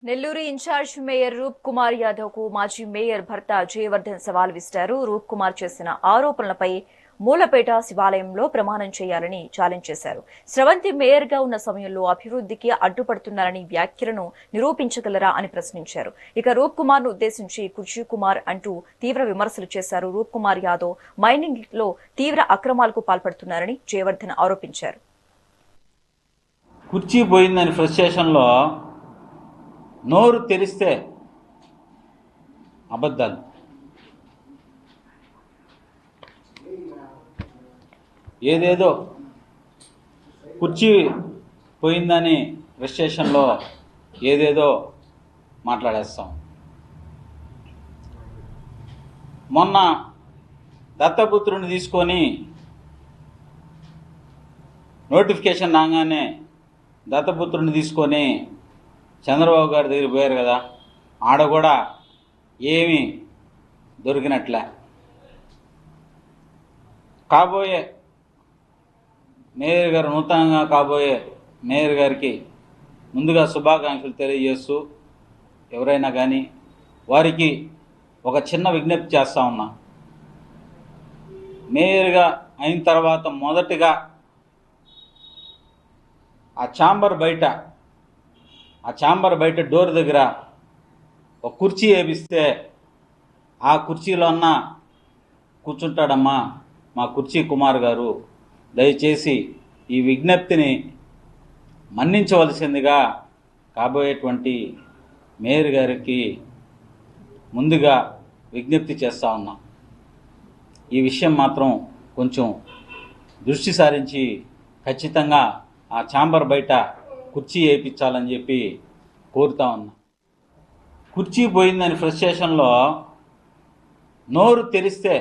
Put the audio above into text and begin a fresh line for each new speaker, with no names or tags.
Nellore incharge mayor రూప్ కుమార్ యాదవ్ కు మాజీ mayor భర్త జయవర్ధన్ సవాల్ విసిరారు. రూప్ కుమార్ చేసిన ఆరోపణలపై మూలపేట శివాలయంలో ప్రమాణం చేయాలని ఛాలెంజ్ చేశారు. స్రవంతి మేయర్ గా ఉన్న సమయంలో అభివృద్ధికి అడ్డుపడుతున్నారని వ్యాఖ్యలను నిరూపించగలరా అని ప్రశ్నించారు. ఇక రూప్ కుమార్ ను ఉద్దేశించి కుర్చీ కుమార్ అంటూ తీవ్ర విమర్శలు చేశారు. రూప్ కుమార్ యాదవ్ మైనింగ్ లో తీవ్ర అక్రమాలకు పాల్పడుతున్నారని జయవర్ధన్ ఆరోపించారు.
కుర్చీ పోయిందని ఫ్రస్ట్రేషన్లో నోరు తెరిస్తే అబద్ధాలు. ఏదేదో కుర్చీ పోయిందని ఫ్రస్ట్రేషన్లో ఏదేదో మాట్లాడేస్తాం. మొన్న దత్తపుత్రుని తీసుకొని నోటిఫికేషన్ రాగానే దత్తపుత్రుని తీసుకొని చంద్రబాబు గారి దగ్గర పోయారు కదా, ఆడ కూడా ఏమీ దొరికినట్లే. కాబోయే మేయర్ గారు, నూతనంగా కాబోయే మేయర్ గారికి ముందుగా శుభాకాంక్షలు తెలియజేస్తూ ఎవరైనా కానీ వారికి ఒక చిన్న విజ్ఞప్తి చేస్తూ ఉన్నా. మేయర్గా అయిన తర్వాత మొదటిగా ఆ ఛాంబర్ బయట డోర్ దగ్గర ఒక కుర్చీ వేపిస్తే ఆ కుర్చీలో అన్నా కూర్చుంటాడమ్మా మా కుర్చీ కుమార్ గారు. దయచేసి ఈ విజ్ఞప్తిని మన్నించవలసిందిగా కాబోయేటువంటి మేయర్ గారికి ముందుగా విజ్ఞప్తి చేస్తూ ఉన్నా. ఈ విషయం మాత్రం కొంచెం దృష్టి సారించి ఖచ్చితంగా ఆ ఛాంబర్ బయట కుర్చీ వేయించాలని చెప్పి కోరుతా ఉన్నా. కుర్చీ పోయిందని ఫ్రస్ట్రేషన్లో నోరు తెరిస్తే